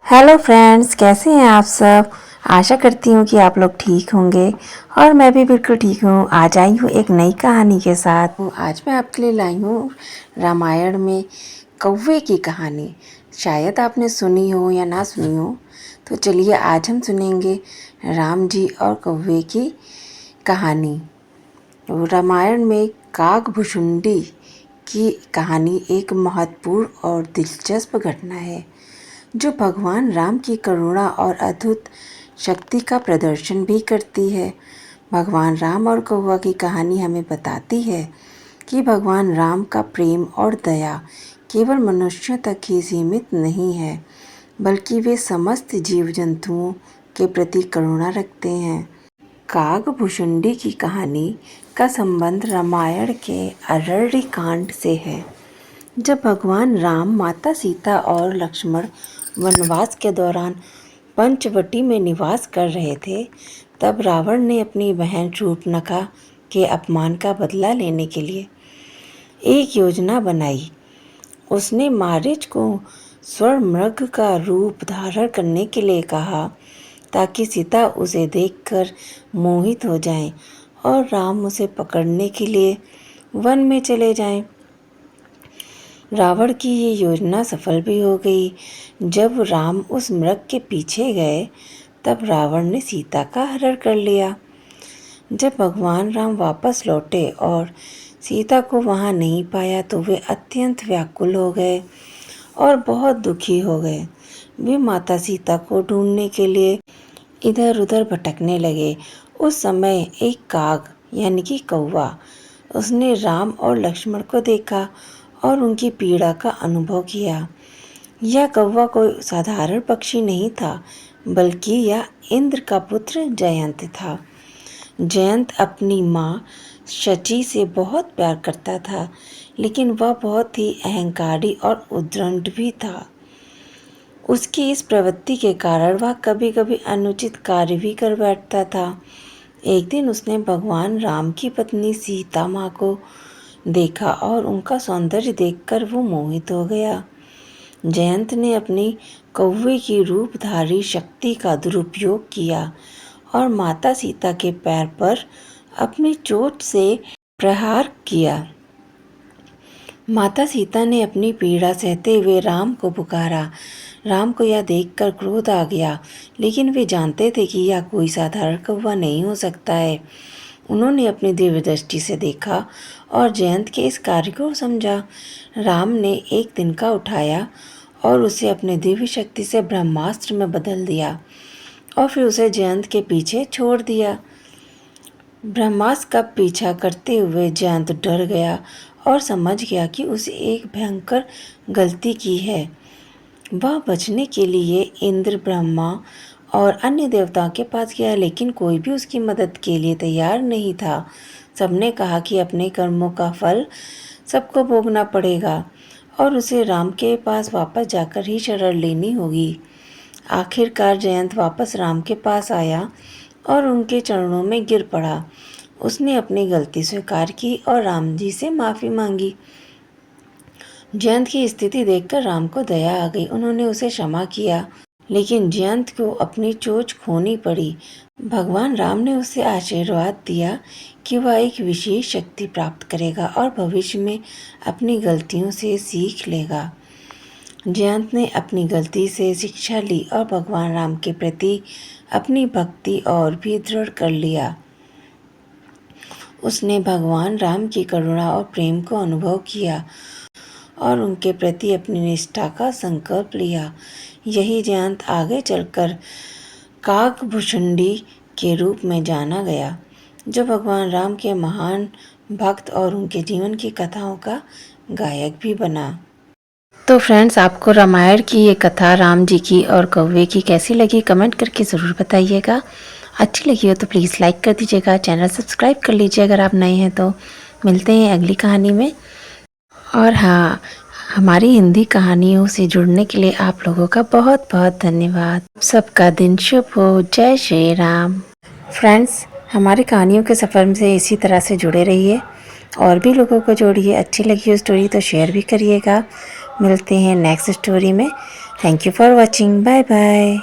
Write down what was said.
Hello friends, कैसे हैं आप सब। आशा करती हूँ कि आप लोग ठीक होंगे और मैं भी बिल्कुल ठीक हूँ। आज आई हूँ एक नई कहानी के साथ। आज मैं आपके लिए लाई हूँ रामायण में कौवे की कहानी। शायद आपने सुनी हो या ना सुनी हो, तो चलिए आज हम सुनेंगे राम जी और कौवे की कहानी। रामायण में काकभुशुंडी की कहानी एक महत्वपूर्ण और दिलचस्प घटना है जो भगवान राम की करुणा और अद्भुत शक्ति का प्रदर्शन भी करती है। भगवान राम और कौवा की कहानी हमें बताती है कि भगवान राम का प्रेम और दया केवल मनुष्यों तक ही सीमित नहीं है, बल्कि वे समस्त जीव जंतुओं के प्रति करुणा रखते हैं। काकभुशुंडी की कहानी का संबंध रामायण के अरण्य कांड से है। जब भगवान राम, माता सीता और लक्ष्मण वनवास के दौरान पंचवटी में निवास कर रहे थे, तब रावण ने अपनी बहन शूर्पणखा के अपमान का बदला लेने के लिए एक योजना बनाई। उसने मारीच को स्वर्ण मृग का रूप धारण करने के लिए कहा ताकि सीता उसे देखकर मोहित हो जाएं और राम उसे पकड़ने के लिए वन में चले जाएं। रावण की ये योजना सफल भी हो गई। जब राम उस मृग के पीछे गए, तब रावण ने सीता का हरण कर लिया। जब भगवान राम वापस लौटे और सीता को वहां नहीं पाया, तो वे अत्यंत व्याकुल हो गए और बहुत दुखी हो गए। वे माता सीता को ढूंढने के लिए इधर उधर भटकने लगे। उस समय एक काग यानी कि कौवा, उसने राम और लक्ष्मण को देखा और उनकी पीड़ा का अनुभव किया। यह कौवा कोई साधारण पक्षी नहीं था, बल्कि यह इंद्र का पुत्र जयंत था। जयंत अपनी माँ शची से बहुत प्यार करता था, लेकिन वह बहुत ही अहंकारी और उद्दंड भी था। उसकी इस प्रवृत्ति के कारण वह कभी कभी अनुचित कार्य भी कर बैठता था। एक दिन उसने भगवान राम की पत्नी सीता माँ को देखा और उनका सौंदर्य देखकर वो मोहित हो गया। जयंत ने अपनी कौवे की रूपधारी शक्ति का दुरुपयोग किया और माता सीता के पैर पर अपनी चोट से प्रहार किया। माता सीता ने अपनी पीड़ा सहते हुए राम को पुकारा। राम को यह देखकर क्रोध आ गया, लेकिन वे जानते थे कि यह कोई साधारण कौवा नहीं हो सकता है। उन्होंने अपनी दिव्य दृष्टि से देखा और जयंत के इस कार्य को समझा। राम ने एक तिनका उठाया और उसे अपनी दिव्य शक्ति से ब्रह्मास्त्र में बदल दिया और फिर उसे जयंत के पीछे छोड़ दिया। ब्रह्मास्त्र का पीछा करते हुए जयंत डर गया और समझ गया कि उसे एक भयंकर गलती की है। वह बचने के लिए इंद्र, ब्रह्मा और अन्य देवताओं के पास गया, लेकिन कोई भी उसकी मदद के लिए तैयार नहीं था। सबने कहा कि अपने कर्मों का फल सबको भोगना पड़ेगा और उसे राम के पास वापस जाकर ही शरण लेनी होगी। आखिरकार जयंत वापस राम के पास आया और उनके चरणों में गिर पड़ा। उसने अपनी गलती स्वीकार की और राम जी से माफ़ी मांगी। जयंत की स्थिति देखकर राम को दया आ गई। उन्होंने उसे क्षमा किया, लेकिन जयंत को अपनी चोंच खोनी पड़ी। भगवान राम ने उसे आशीर्वाद दिया कि वह एक विशेष शक्ति प्राप्त करेगा और भविष्य में अपनी गलतियों से सीख लेगा। जयंत ने अपनी गलती से शिक्षा ली और भगवान राम के प्रति अपनी भक्ति और भी दृढ़ कर लिया। उसने भगवान राम की करुणा और प्रेम को अनुभव किया और उनके प्रति अपनी निष्ठा का संकल्प लिया। यही जयंत आगे चलकर काकभुशुंडी के रूप में जाना गया, जो भगवान राम के महान भक्त और उनके जीवन की कथाओं का गायक भी बना। तो फ्रेंड्स, आपको रामायण की ये कथा राम जी की और कौवे की कैसी लगी, कमेंट करके ज़रूर बताइएगा। अच्छी लगी हो तो प्लीज़ लाइक कर दीजिएगा, चैनल सब्सक्राइब कर लीजिए अगर आप नए हैं तो। मिलते हैं अगली कहानी में। और हाँ, हमारी हिंदी कहानियों से जुड़ने के लिए आप लोगों का बहुत बहुत धन्यवाद। सबका दिन शुभ हो। जय श्री राम। फ्रेंड्स, हमारी कहानियों के सफ़र से इसी तरह से जुड़े रहिए और भी लोगों को जोड़िए। अच्छी लगी हो स्टोरी तो शेयर भी करिएगा। मिलते हैं नेक्स्ट स्टोरी में। Thank you for watching, bye bye.